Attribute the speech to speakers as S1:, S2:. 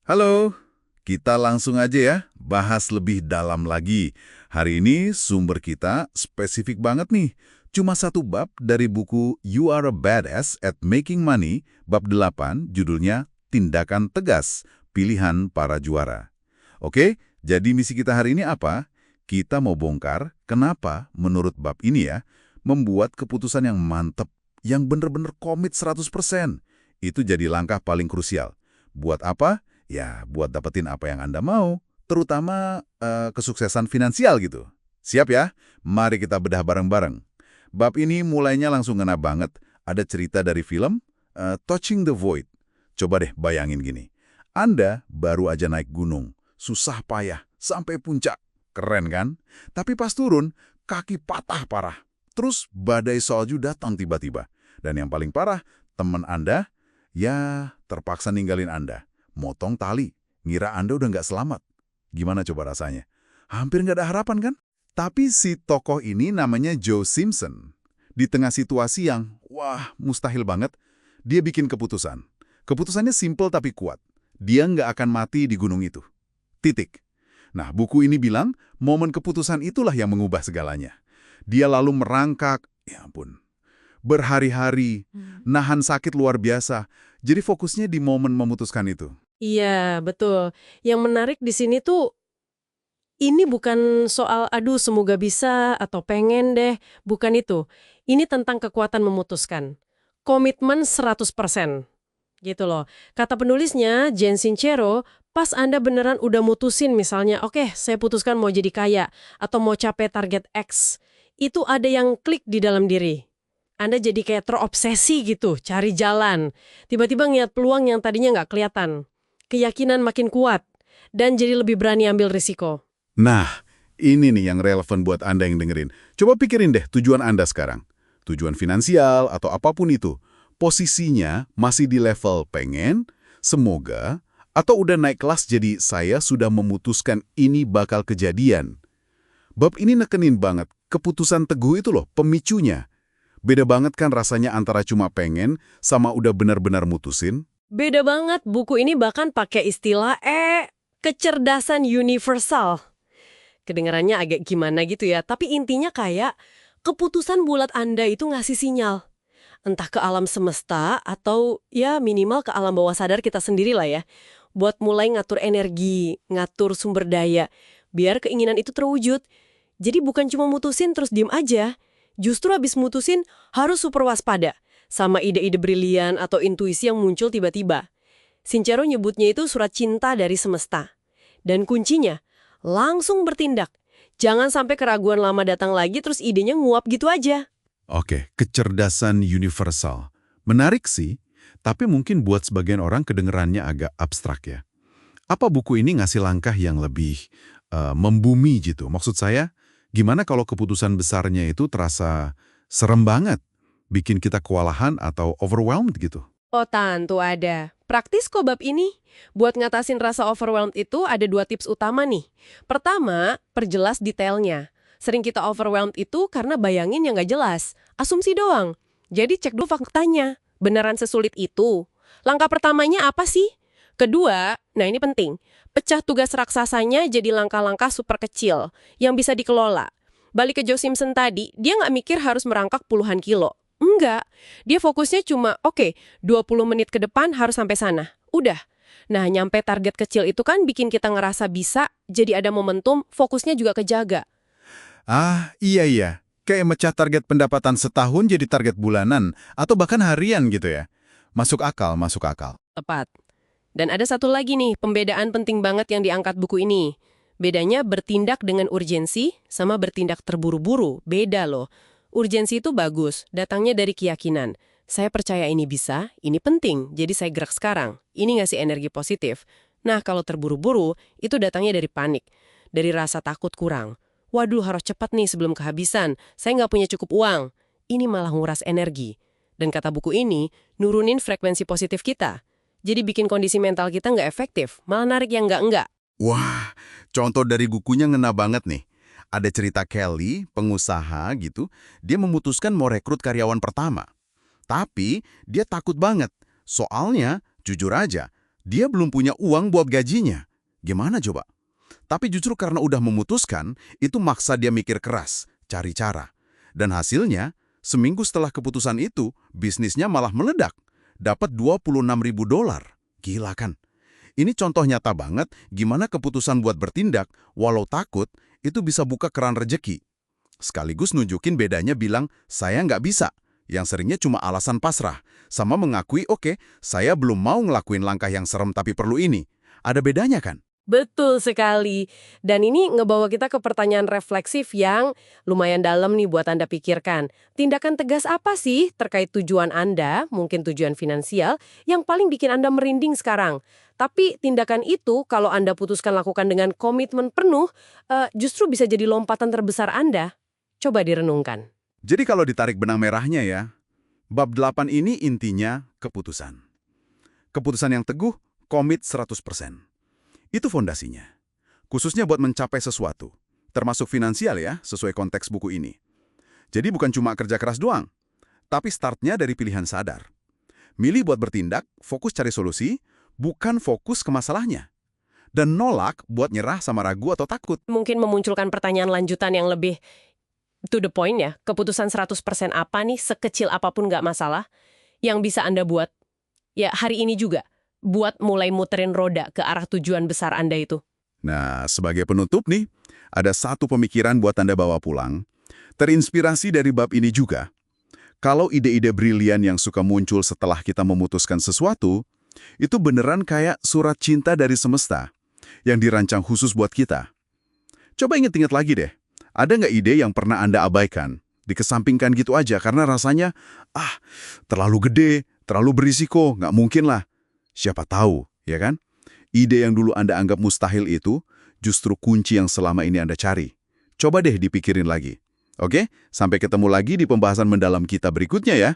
S1: Halo, kita langsung aja ya, bahas lebih dalam lagi. Hari ini sumber kita spesifik banget nih. Cuma satu bab dari buku You Are a Badass at Making Money, bab 8, judulnya Tindakan Tegas, Pilihan Para Juara. Oke, jadi misi kita hari ini apa? Kita mau bongkar kenapa menurut bab ini ya, membuat keputusan yang mantep, yang bener-bener komit 100%. Itu jadi langkah paling krusial. Buat apa? Ya, buat dapetin apa yang Anda mau, terutama kesuksesan finansial gitu. Siap ya? Mari kita bedah bareng-bareng. Bab ini mulainya langsung ngena banget. Ada cerita dari film Touching the Void. Coba deh bayangin gini. Anda baru aja naik gunung, susah payah, sampai puncak. Keren kan? Tapi pas turun, kaki patah parah. Terus badai salju datang tiba-tiba. Dan yang paling parah, teman Anda, ya terpaksa ninggalin Anda. Motong tali, ngira Anda udah nggak selamat. Gimana coba rasanya? Hampir nggak ada harapan kan? Tapi si tokoh ini namanya Joe Simpson. Di tengah situasi yang, wah, mustahil banget, dia bikin keputusan. Keputusannya simple tapi kuat. Dia nggak akan mati di gunung itu. Titik. Nah, buku ini bilang, momen keputusan itulah yang mengubah segalanya. Dia lalu merangkak, ya ampun, berhari-hari, nahan sakit luar biasa. Jadi fokusnya di momen memutuskan itu.
S2: Iya, betul. Yang menarik di sini tuh, ini bukan soal aduh semoga bisa atau pengen deh, bukan itu. Ini tentang kekuatan memutuskan. Komitmen 100%. Gitu loh. Kata penulisnya, Jen Sincero, pas Anda beneran udah mutusin misalnya, oke, saya putuskan mau jadi kaya, atau mau capai target X, itu ada yang klik di dalam diri. Anda jadi kayak terobsesi gitu, cari jalan. Tiba-tiba ngeliat peluang yang tadinya nggak kelihatan. Keyakinan makin kuat, dan jadi lebih berani ambil risiko.
S1: Nah, ini nih yang relevan buat Anda yang dengerin. Coba pikirin deh tujuan Anda sekarang. Tujuan finansial atau apapun itu. Posisinya masih di level pengen, semoga, atau udah naik kelas jadi saya sudah memutuskan ini bakal kejadian. Bab ini nekenin banget, keputusan teguh itu loh, pemicunya. Beda banget kan rasanya antara cuma pengen sama udah benar-benar mutusin?
S2: Beda banget, buku ini bahkan pakai istilah kecerdasan universal. Kedengarannya agak gimana gitu ya, tapi intinya kayak keputusan bulat Anda itu ngasih sinyal. Entah ke alam semesta atau ya minimal ke alam bawah sadar kita sendiri lah ya. Buat mulai ngatur energi, ngatur sumber daya, biar keinginan itu terwujud. Jadi bukan cuma mutusin terus diem aja. Justru abis mutusin harus super waspada. Sama ide-ide brilian atau intuisi yang muncul tiba-tiba. Sincero nyebutnya itu surat cinta dari semesta. Dan kuncinya, langsung bertindak. Jangan sampai keraguan lama datang lagi terus idenya nguap gitu aja.
S1: Oke, kecerdasan universal. Menarik sih, tapi mungkin buat sebagian orang kedengerannya agak abstrak ya. Apa buku ini ngasih langkah yang lebih membumi gitu? Maksud saya, gimana kalau keputusan besarnya itu terasa serem banget? Bikin kita kewalahan atau overwhelmed gitu?
S2: Oh tentu ada. Praktis kok bab ini. Buat ngatasin rasa overwhelmed itu ada 2 tips utama nih. Pertama, perjelas detailnya. Sering kita overwhelmed itu karena bayangin yang nggak jelas. Asumsi doang. Jadi cek dulu faktanya. Beneran sesulit itu? Langkah pertamanya apa sih? Kedua, nah ini penting. Pecah tugas raksasanya jadi langkah-langkah super kecil yang bisa dikelola. Balik ke Joe Simpson tadi, dia nggak mikir harus merangkak puluhan kilo. Enggak. Dia fokusnya cuma, oke, 20 menit ke depan harus sampai sana. Udah. Nah, nyampe target kecil itu kan bikin kita ngerasa bisa, jadi ada momentum, fokusnya juga kejaga.
S1: Ah, iya. Kayak mecah target pendapatan setahun jadi target bulanan, atau bahkan harian gitu ya. Masuk akal, masuk akal.
S2: Tepat. Dan ada satu lagi nih, pembedaan penting banget yang diangkat buku ini. Bedanya bertindak dengan urgensi sama bertindak terburu-buru. Beda loh. Urgensi itu bagus, datangnya dari keyakinan. Saya percaya ini bisa, ini penting, jadi saya gerak sekarang. Ini ngasih energi positif. Nah, kalau terburu-buru, itu datangnya dari panik. Dari rasa takut kurang. Waduh, harus cepat nih sebelum kehabisan. Saya nggak punya cukup uang. Ini malah nguras energi. Dan kata buku ini, nurunin frekuensi positif kita. Jadi bikin kondisi mental kita nggak efektif, malah narik yang nggak-nggak.
S1: Wah, contoh dari bukunya ngena banget nih. Ada cerita Kelly, pengusaha gitu, dia memutuskan mau rekrut karyawan pertama. Tapi dia takut banget. Soalnya, jujur aja, Dia belum punya uang buat gajinya. Gimana coba? Tapi justru karena udah memutuskan, itu maksa dia mikir keras, cari cara. Dan hasilnya, seminggu setelah keputusan itu, bisnisnya malah meledak. Dapat $26.000. Gila kan? Ini contoh nyata banget gimana keputusan buat bertindak, walau takut, itu bisa buka keran rejeki. Sekaligus nunjukin bedanya bilang, saya nggak bisa. Yang seringnya cuma alasan pasrah. Sama mengakui, oke, saya belum mau ngelakuin langkah yang serem tapi perlu ini. Ada bedanya kan?
S2: Betul sekali. Dan ini ngebawa kita ke pertanyaan refleksif yang lumayan dalam nih buat Anda pikirkan. Tindakan tegas apa sih terkait tujuan Anda, mungkin tujuan finansial, yang paling bikin Anda merinding sekarang? Tapi tindakan itu kalau Anda putuskan lakukan dengan komitmen penuh, justru bisa jadi lompatan terbesar Anda. Coba direnungkan.
S1: Jadi kalau ditarik benang merahnya ya, bab 8 ini intinya keputusan. Keputusan yang teguh, komit 100%. Itu fondasinya. Khususnya buat mencapai sesuatu. Termasuk finansial ya, sesuai konteks buku ini. Jadi bukan cuma kerja keras doang, tapi startnya dari pilihan sadar. Milih buat bertindak, fokus cari solusi, bukan fokus ke masalahnya. Dan nolak buat nyerah sama ragu atau takut.
S2: Mungkin memunculkan pertanyaan lanjutan yang lebih to the point ya. Keputusan 100% apa nih, sekecil apapun nggak masalah, yang bisa Anda buat, ya hari ini juga, buat mulai muterin roda ke arah tujuan besar Anda itu.
S1: Nah, sebagai penutup nih, ada satu pemikiran buat Anda bawa pulang. Terinspirasi dari bab ini juga. Kalau ide-ide brilian yang suka muncul setelah kita memutuskan sesuatu, itu beneran kayak surat cinta dari semesta yang dirancang khusus buat kita. Coba inget-inget lagi deh, ada nggak ide yang pernah Anda abaikan? Dikesampingkan gitu aja karena rasanya, terlalu gede, terlalu berisiko, nggak mungkin lah. Siapa tahu, ya kan? Ide yang dulu Anda anggap mustahil itu justru kunci yang selama ini Anda cari. Coba deh dipikirin lagi. Oke? Sampai ketemu lagi di pembahasan mendalam kita berikutnya ya.